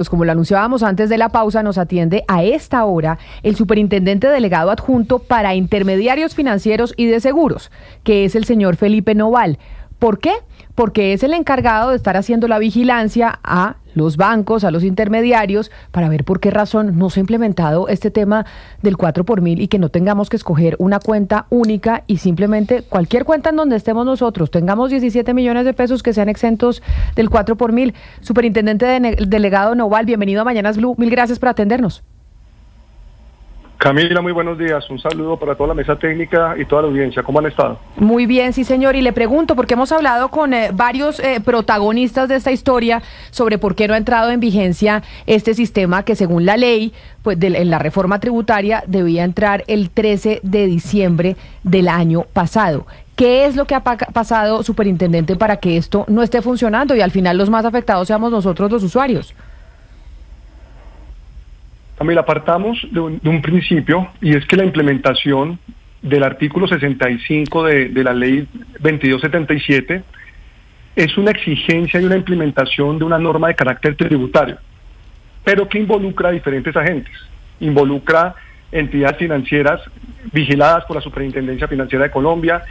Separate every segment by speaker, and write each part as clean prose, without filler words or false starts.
Speaker 1: Pues como lo anunciábamos antes de la pausa, nos atiende a esta hora el superintendente delegado adjunto para intermediarios financieros y de seguros, que es el señor Felipe Noval. ¿Por qué? Porque es el encargado de estar haciendo la vigilancia a los bancos, a los intermediarios, para ver por qué razón no se ha implementado este tema del 4 por mil y que no tengamos que escoger una cuenta única y simplemente cualquier cuenta en donde estemos nosotros, tengamos 17 millones de pesos que sean exentos del 4 por mil. Superintendente delegado Noval, bienvenido a Mañanas Blue, mil gracias por atendernos.
Speaker 2: Camila, muy buenos días. Un saludo para toda la mesa técnica y toda la audiencia. ¿Cómo han estado?
Speaker 1: Muy bien, sí, señor. Y le pregunto, porque hemos hablado con varios protagonistas de esta historia sobre por qué no ha entrado en vigencia este sistema que, según la ley, pues en la reforma tributaria, debía entrar el 13 de diciembre del año pasado. ¿Qué es lo que ha pasado, superintendente, para que esto no esté funcionando y al final los más afectados seamos nosotros los usuarios?
Speaker 2: Camila, partamos de un principio, y es que la implementación del artículo 65 de la ley 2277 es una exigencia y una implementación de una norma de carácter tributario, pero que involucra a diferentes agentes. Involucra entidades financieras vigiladas por la Superintendencia Financiera de Colombia,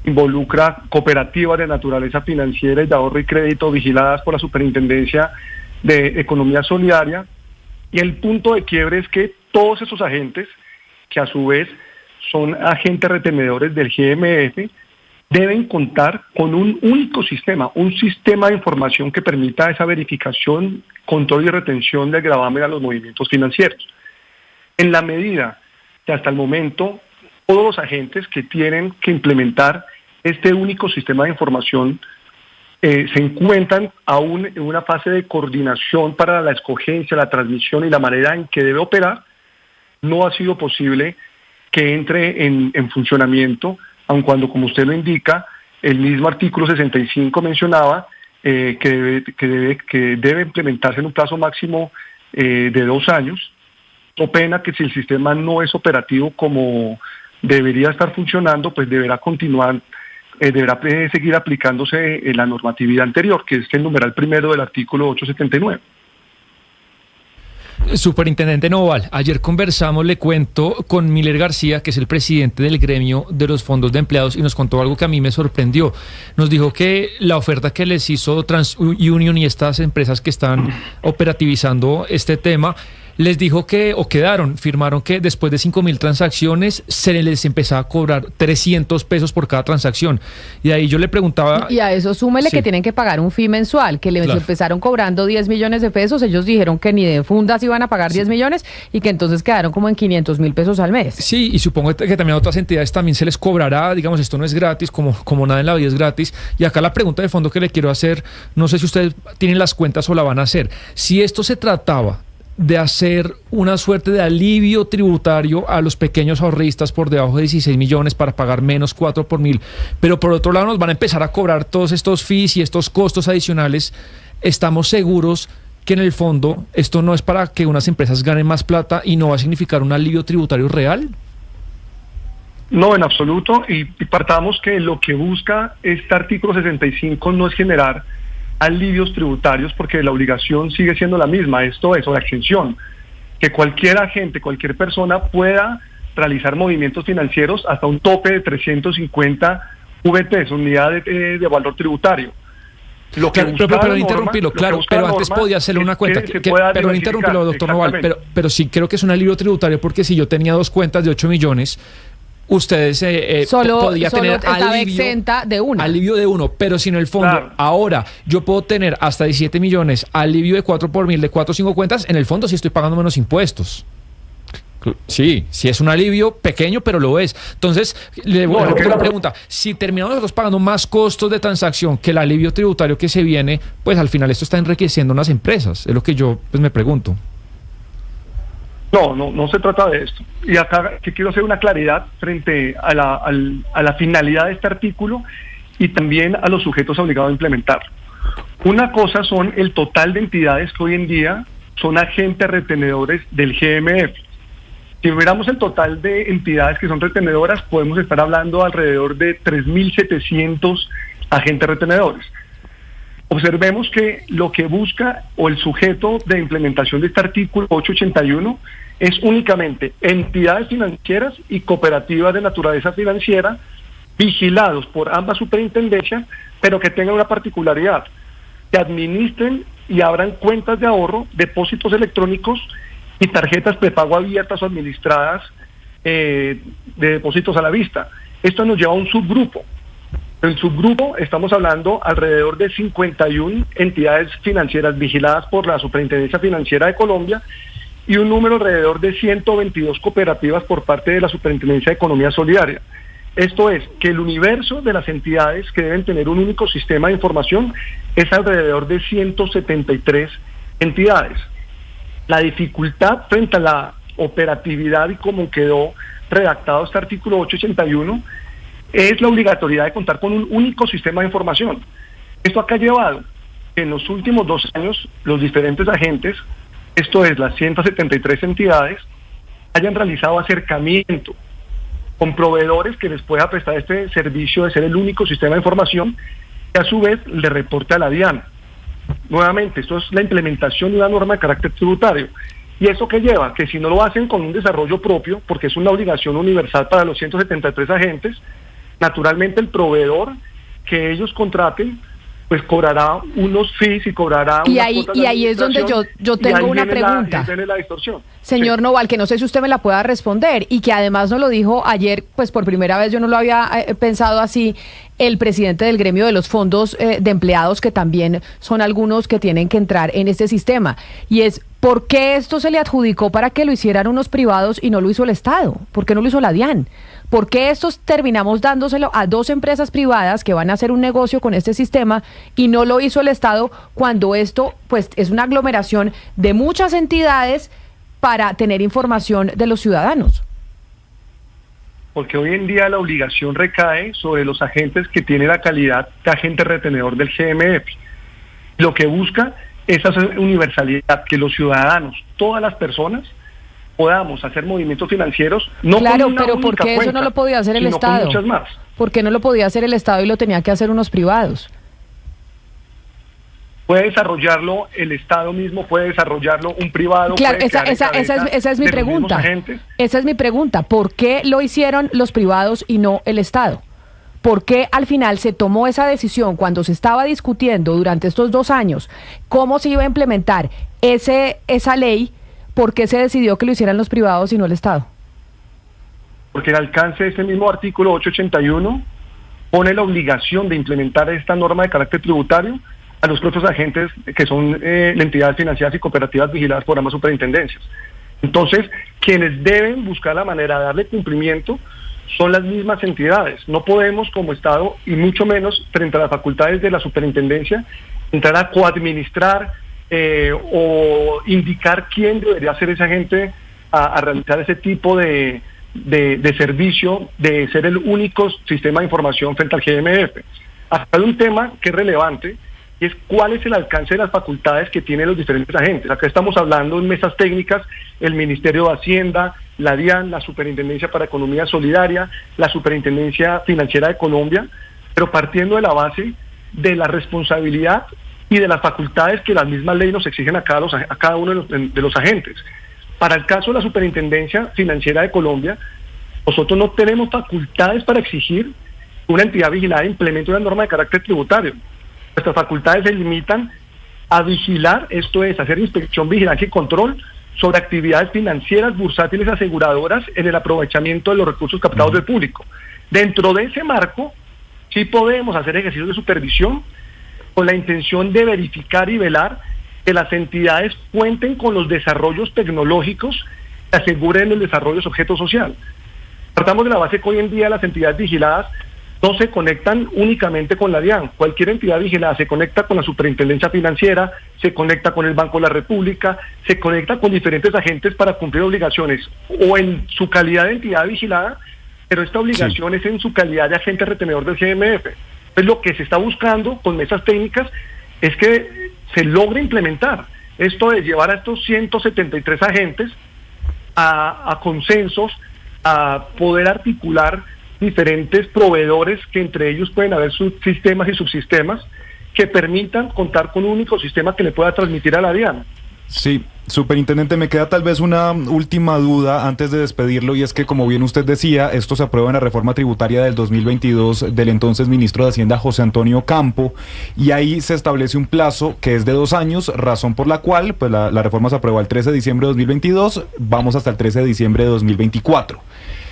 Speaker 2: involucra cooperativas de naturaleza financiera y de ahorro y crédito vigiladas por la Superintendencia de Economía Solidaria. Y el punto de quiebre es que todos esos agentes, que a su vez son agentes retenedores del GMF, deben contar con un único sistema, un sistema de información que permita esa verificación, control y retención del gravamen a los movimientos financieros. En la medida que hasta el momento todos los agentes que tienen que implementar este único sistema de información se encuentran aún en una fase de coordinación para la escogencia, la transmisión y la manera en que debe operar, no ha sido posible que entre en funcionamiento, aun cuando, como usted lo indica, el mismo artículo 65 mencionaba que debe implementarse en un plazo máximo de 2 años, o pena que si el sistema no es operativo como debería estar funcionando, pues deberá seguir aplicándose la normatividad anterior, que es el numeral primero del artículo 879.
Speaker 3: Superintendente Noval, ayer conversamos, le cuento, con Miller García, que es el presidente del gremio de los fondos de empleados, y nos contó algo que a mí me sorprendió. Nos dijo que la oferta que les hizo TransUnion y estas empresas que están operativizando este tema, les dijo que, o firmaron que después de 5,000 transacciones se les empezaba a cobrar 300 pesos por cada transacción. Y ahí yo le preguntaba...
Speaker 1: Y a eso súmele
Speaker 3: sí,
Speaker 1: que tienen que pagar un fee mensual, que les empezaron cobrando 10 millones de pesos, ellos dijeron que ni de fundas iban a pagar 10 millones y que entonces quedaron como en 500,000 pesos al mes.
Speaker 3: Sí, y supongo que también a otras entidades también se les cobrará, digamos, esto no es gratis, como nada en la vida es gratis. Y acá la pregunta de fondo que le quiero hacer, no sé si ustedes tienen las cuentas o la van a hacer, si esto se trataba de hacer una suerte de alivio tributario a los pequeños ahorristas por debajo de 16 millones para pagar menos 4 por mil, pero por otro lado nos van a empezar a cobrar todos estos fees y estos costos adicionales, ¿estamos seguros que en el fondo esto no es para que unas empresas ganen más plata y no va a significar un alivio tributario real?
Speaker 2: No, en absoluto, y partamos que lo que busca este artículo 65 no es generar alivios tributarios, porque la obligación sigue siendo la misma, esto es, o la exención, que cualquier agente, cualquier persona pueda realizar movimientos financieros hasta un tope de 350 VTs, unidades de valor tributario. Lo que
Speaker 3: pero interrumpirlo, claro, pero antes podía hacerle una cuenta, pero interrumpirlo, doctor Noval, pero sí creo que es un alivio tributario, porque si yo tenía 2 cuentas de 8 millones, ustedes podía tener
Speaker 1: estaba exenta de una.
Speaker 3: Alivio de uno, pero si en el fondo, claro, ahora yo puedo tener hasta 17 millones, alivio de 4 por mil, de 4 o 5 cuentas, en el fondo sí estoy pagando menos impuestos. Sí es un alivio pequeño, pero lo es. Entonces, le voy a hacer una pregunta. Si terminamos nosotros pagando más costos de transacción que el alivio tributario que se viene, pues al final esto está enriqueciendo unas empresas. Es lo que yo me pregunto.
Speaker 2: No se trata de esto. Y acá que quiero hacer una claridad frente a la finalidad de este artículo y también a los sujetos obligados a implementarlo. Una cosa son el total de entidades que hoy en día son agentes retenedores del GMF. Si miramos el total de entidades que son retenedoras, podemos estar hablando alrededor de 3.700 agentes retenedores. observemos que lo que busca o el sujeto de implementación de este artículo 881 es únicamente entidades financieras y cooperativas de naturaleza financiera vigilados por ambas superintendencias, pero que tengan una particularidad, que administren y abran cuentas de ahorro, depósitos electrónicos y tarjetas prepago abiertas o administradas de depósitos a la vista. Esto nos lleva a un subgrupo. En el subgrupo estamos hablando alrededor de 51 entidades financieras vigiladas por la Superintendencia Financiera de Colombia y un número alrededor de 122 cooperativas por parte de la Superintendencia de Economía Solidaria. Esto es, que el universo de las entidades que deben tener un único sistema de información es alrededor de 173 entidades. La dificultad frente a la operatividad y cómo quedó redactado este artículo 881 es la obligatoriedad de contar con un único sistema de información. Esto acá ha llevado que en los últimos 2 años los diferentes agentes, esto es, las 173 entidades, hayan realizado acercamiento con proveedores que les pueda prestar este servicio de ser el único sistema de información que a su vez le reporte a la DIAN. Nuevamente, esto es la implementación de una norma de carácter tributario. ¿Y eso qué lleva? Que si no lo hacen con un desarrollo propio, porque es una obligación universal para los 173 agentes, naturalmente el proveedor que ellos contraten pues cobrará unos fees y cobrará
Speaker 1: y ahí es donde yo tengo una pregunta,
Speaker 2: la distorsión.
Speaker 1: Señor
Speaker 2: Sí.
Speaker 1: Noval, que no sé si usted me la pueda responder y que además nos lo dijo ayer, pues por primera vez yo no lo había pensado así, el presidente del gremio de los fondos de empleados, que también son algunos que tienen que entrar en este sistema, y es: ¿por qué esto se le adjudicó para que lo hicieran unos privados y no lo hizo el Estado? ¿Por qué no lo hizo la DIAN? ¿Por qué estos terminamos dándoselo a 2 empresas privadas que van a hacer un negocio con este sistema y no lo hizo el Estado, cuando esto pues es una aglomeración de muchas entidades para tener información de los ciudadanos?
Speaker 2: Porque hoy en día la obligación recae sobre los agentes que tienen la calidad de agente retenedor del GMF. Lo que busca es hacer universalidad, que los ciudadanos, todas las personas, podamos hacer movimientos financieros, no
Speaker 1: claro,
Speaker 2: con una
Speaker 1: pero ¿por
Speaker 2: única
Speaker 1: qué eso
Speaker 2: cuenta,
Speaker 1: no lo podía hacer el
Speaker 2: sino
Speaker 1: Estado?
Speaker 2: con muchas más.
Speaker 1: ¿Por qué no lo podía hacer el Estado y lo tenía que hacer unos privados?
Speaker 2: Puede desarrollarlo el Estado mismo, puede desarrollarlo un privado.
Speaker 1: Claro,
Speaker 2: puede quedar en
Speaker 1: esa es mi
Speaker 2: de los mismos
Speaker 1: pregunta.
Speaker 2: agentes.
Speaker 1: Esa es mi pregunta. ¿Por qué lo hicieron los privados y no el Estado? ¿Por qué al final se tomó esa decisión cuando se estaba discutiendo durante estos 2 años cómo se iba a implementar esa ley? ¿Por qué se decidió que lo hicieran los privados y no el Estado?
Speaker 2: Porque el alcance de este mismo artículo 881 pone la obligación de implementar esta norma de carácter tributario a los propios agentes que son entidades financieras y cooperativas vigiladas por ambas superintendencias. Entonces, quienes deben buscar la manera de darle cumplimiento son las mismas entidades. No podemos como Estado, y mucho menos frente a las facultades de la superintendencia, entrar a coadministrar o indicar quién debería ser ese agente a realizar ese tipo de servicio, de ser el único sistema de información frente al GMF. Acá hay un tema que es relevante, y es cuál es el alcance de las facultades que tienen los diferentes agentes. Acá estamos hablando en mesas técnicas, el Ministerio de Hacienda, la DIAN, la Superintendencia para Economía Solidaria, la Superintendencia Financiera de Colombia, pero partiendo de la base de la responsabilidad y de las facultades que la misma ley nos exigen a cada uno de los agentes. Para el caso de la Superintendencia Financiera de Colombia, nosotros no tenemos facultades para exigir que una entidad vigilada implemente una norma de carácter tributario. Nuestras facultades se limitan a vigilar, esto es, hacer inspección, vigilancia y control sobre actividades financieras, bursátiles, aseguradoras en el aprovechamiento de los recursos captados del público. Dentro de ese marco, sí podemos hacer ejercicios de supervisión con la intención de verificar y velar que las entidades cuenten con los desarrollos tecnológicos que aseguren el desarrollo de su objeto social. Partamos de la base que hoy en día las entidades vigiladas no se conectan únicamente con la DIAN. Cualquier entidad vigilada se conecta con la Superintendencia Financiera, se conecta con el Banco de la República, se conecta con diferentes agentes para cumplir obligaciones, o en su calidad de entidad vigilada, pero esta obligación es en su calidad de agente retenedor del GMF. Entonces lo que se está buscando con mesas técnicas es que se logre implementar esto de llevar a estos 173 agentes a consensos, a poder articular diferentes proveedores que entre ellos pueden haber subsistemas y subsistemas que permitan contar con un único sistema que le pueda transmitir a la DIAN.
Speaker 4: Sí, superintendente, me queda tal vez una última duda antes de despedirlo, y es que, como bien usted decía, esto se aprueba en la reforma tributaria del 2022 del entonces ministro de Hacienda, José Antonio Campo, y ahí se establece un plazo que es de 2 años, razón por la cual pues la reforma se aprobó el 13 de diciembre de 2022, vamos hasta el 13 de diciembre de 2024.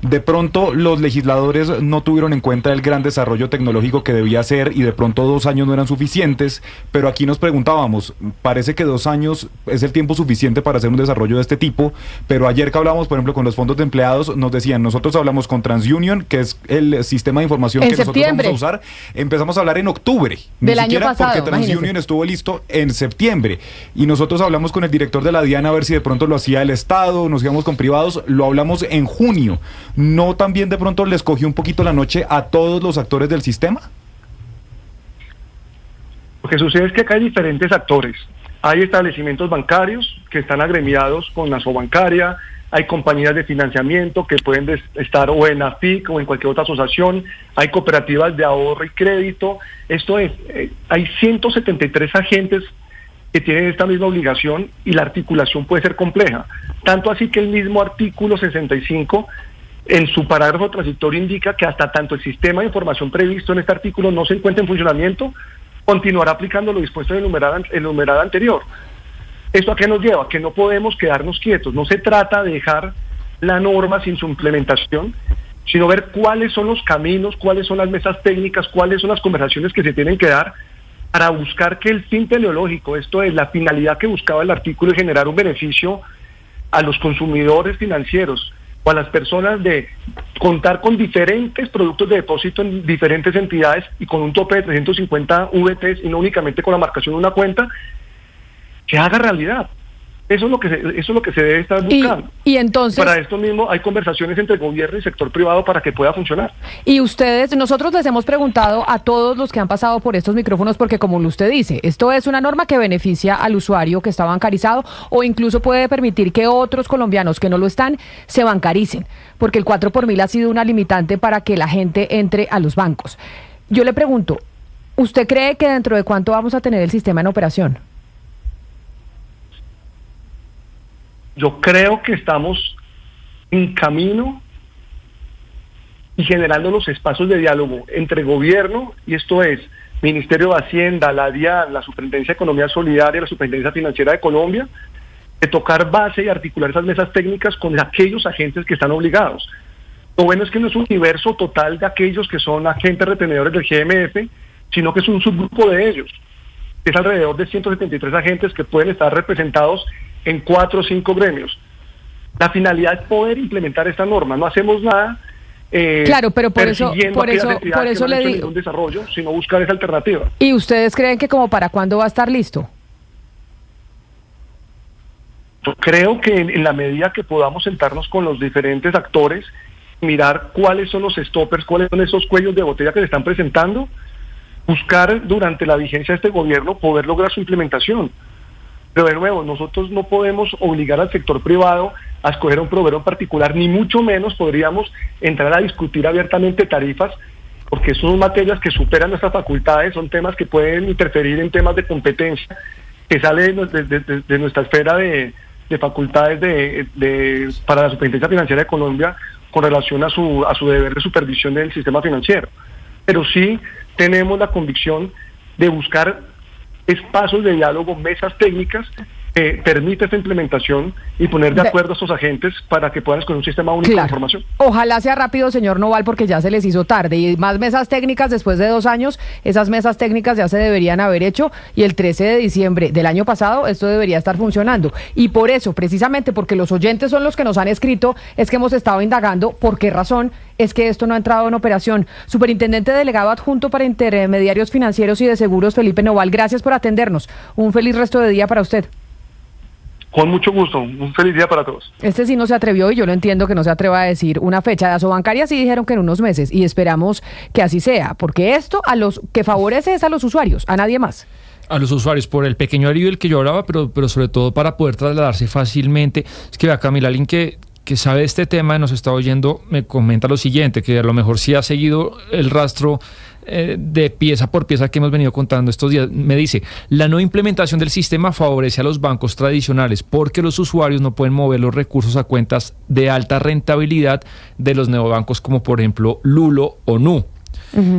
Speaker 4: De pronto los legisladores no tuvieron en cuenta el gran desarrollo tecnológico que debía ser, y de pronto 2 años no eran suficientes, pero aquí nos preguntábamos, parece que 2 años es el tiempo suficiente para hacer un desarrollo de este tipo, pero ayer que hablábamos, por ejemplo, con los fondos de empleados, nos decían, nosotros hablamos con TransUnion, que es el sistema de información que nosotros vamos a usar, empezamos a hablar en octubre,
Speaker 1: del año pasado,
Speaker 4: porque TransUnion estuvo listo en septiembre, y nosotros hablamos con el director de la DIAN a ver si de pronto lo hacía el Estado, nos íbamos con privados, lo hablamos en junio. ¿No también de pronto les cogió un poquito la noche a todos los actores del sistema?
Speaker 2: Lo que sucede es que acá hay diferentes actores. Hay establecimientos bancarios que están agremiados con la Sobancaria, hay compañías de financiamiento que pueden estar o en AFIC o en cualquier otra asociación, hay cooperativas de ahorro y crédito. Esto es, hay 173 agentes que tienen esta misma obligación, y la articulación puede ser compleja. Tanto así que el mismo artículo 65 en su parágrafo transitorio indica que hasta tanto el sistema de información previsto en este artículo no se encuentre en funcionamiento, continuará aplicando lo dispuesto en el numerado anterior. ¿Esto a qué nos lleva? Que no podemos quedarnos quietos. No se trata de dejar la norma sin su implementación, sino ver cuáles son los caminos, cuáles son las mesas técnicas, cuáles son las conversaciones que se tienen que dar para buscar que el fin teleológico, esto es la finalidad que buscaba el artículo, de generar un beneficio a los consumidores financieros o a las personas, de contar con diferentes productos de depósito en diferentes entidades y con un tope de 350 VTs, y no únicamente con la marcación de una cuenta, que haga realidad. Eso es lo que se debe estar buscando.
Speaker 1: Y entonces,
Speaker 2: para esto mismo hay conversaciones entre gobierno y sector privado para que pueda funcionar.
Speaker 1: Y nosotros les hemos preguntado a todos los que han pasado por estos micrófonos, porque como usted dice, esto es una norma que beneficia al usuario que está bancarizado, o incluso puede permitir que otros colombianos que no lo están se bancaricen, porque el 4x1000 ha sido una limitante para que la gente entre a los bancos. Yo le pregunto, ¿usted cree que dentro de cuánto vamos a tener el sistema en operación?
Speaker 2: Yo creo que estamos en camino y generando los espacios de diálogo entre gobierno, y esto es Ministerio de Hacienda, la DIAN, la Superintendencia de Economía Solidaria, la Superintendencia Financiera de Colombia, de tocar base y articular esas mesas técnicas con aquellos agentes que están obligados. Lo bueno es que no es un universo total de aquellos que son agentes retenedores del GMF, sino que es un subgrupo de ellos. Es alrededor de 173 agentes que pueden estar representados en 4 o 5 gremios. La finalidad es poder implementar esta norma. No hacemos nada
Speaker 1: claro, pero por eso le digo
Speaker 2: un desarrollo, sino buscar esa alternativa.
Speaker 1: ¿Y ustedes creen que como para cuándo va a estar listo?
Speaker 2: Yo creo que en la medida que podamos sentarnos con los diferentes actores, mirar cuáles son los stoppers, cuáles son esos cuellos de botella que se están presentando, buscar durante la vigencia de este gobierno poder lograr su implementación. Pero de nuevo, nosotros no podemos obligar al sector privado a escoger a un proveedor en particular, ni mucho menos podríamos entrar a discutir abiertamente tarifas, porque son materias que superan nuestras facultades, son temas que pueden interferir en temas de competencia, que sale de nuestra esfera de facultades para la Superintendencia Financiera de Colombia con relación a su deber de supervisión del sistema financiero. Pero sí tenemos la convicción de buscar espacios de diálogo, mesas técnicas que permita esta implementación y poner de acuerdo a estos agentes para que puedan escoger un sistema único de información.
Speaker 1: Ojalá sea rápido, señor Noval, porque ya se les hizo tarde, y más mesas técnicas después de 2 años. Esas mesas técnicas ya se deberían haber hecho, y el 13 de diciembre del año pasado esto debería estar funcionando. Y por eso, precisamente porque los oyentes son los que nos han escrito, es que hemos estado indagando por qué razón es que esto no ha entrado en operación. Superintendente delegado adjunto para intermediarios financieros y de seguros, Felipe Noval, gracias por atendernos. Un feliz resto de día para usted.
Speaker 2: Con mucho gusto, un feliz día para todos.
Speaker 1: Este sí no se atrevió, y yo lo entiendo que no se atreva a decir una fecha. De Asobancaria sí dijeron que en unos meses, y esperamos que así sea, porque esto a los que favorece es a los usuarios, a nadie más.
Speaker 3: A los usuarios, por el pequeño alivio del que yo hablaba, pero sobre todo para poder trasladarse fácilmente. Es que vea, Camila, alguien que sabe de este tema, nos está oyendo, me comenta lo siguiente, que a lo mejor sí ha seguido el rastro de pieza por pieza que hemos venido contando estos días. Me dice, la no implementación del sistema favorece a los bancos tradicionales porque los usuarios no pueden mover los recursos a cuentas de alta rentabilidad de los neobancos como por ejemplo Lulo o Nu.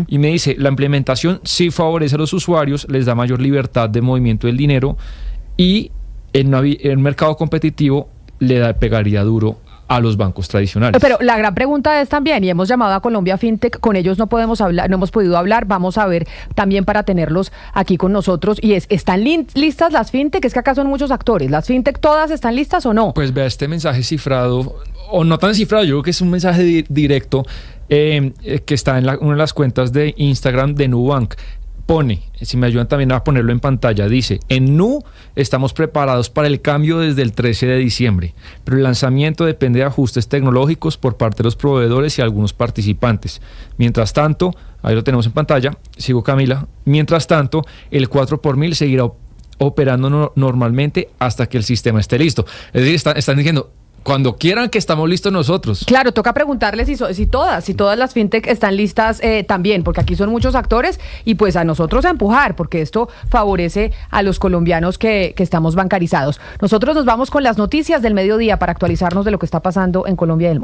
Speaker 3: Y me dice, la implementación sí favorece a los usuarios, les da mayor libertad de movimiento del dinero y en un mercado competitivo pegaría duro a los bancos tradicionales.
Speaker 1: Pero la gran pregunta es también, y hemos llamado a Colombia FinTech, con ellos no podemos hablar, no hemos podido hablar, vamos a ver también para tenerlos aquí con nosotros, y ¿están listas las FinTech? Es que acá son muchos actores, ¿las FinTech todas están listas o no?
Speaker 3: Pues vea este mensaje cifrado, o no tan cifrado, yo creo que es un mensaje directo que está en una de las cuentas de Instagram de Nubank. Pone, si me ayudan también a ponerlo en pantalla, dice, en Nu estamos preparados para el cambio desde el 13 de diciembre, pero el lanzamiento depende de ajustes tecnológicos por parte de los proveedores y algunos participantes. Mientras tanto, ahí lo tenemos en pantalla, sigo Camila, mientras tanto, el 4x1000 seguirá operando normalmente hasta que el sistema esté listo. Es decir, están diciendo, cuando quieran que estamos listos nosotros.
Speaker 1: Claro, toca preguntarles si todas las fintech están listas también, porque aquí son muchos actores y pues a nosotros a empujar, porque esto favorece a los colombianos que estamos bancarizados. Nosotros nos vamos con las noticias del mediodía para actualizarnos de lo que está pasando en Colombia y el mundo.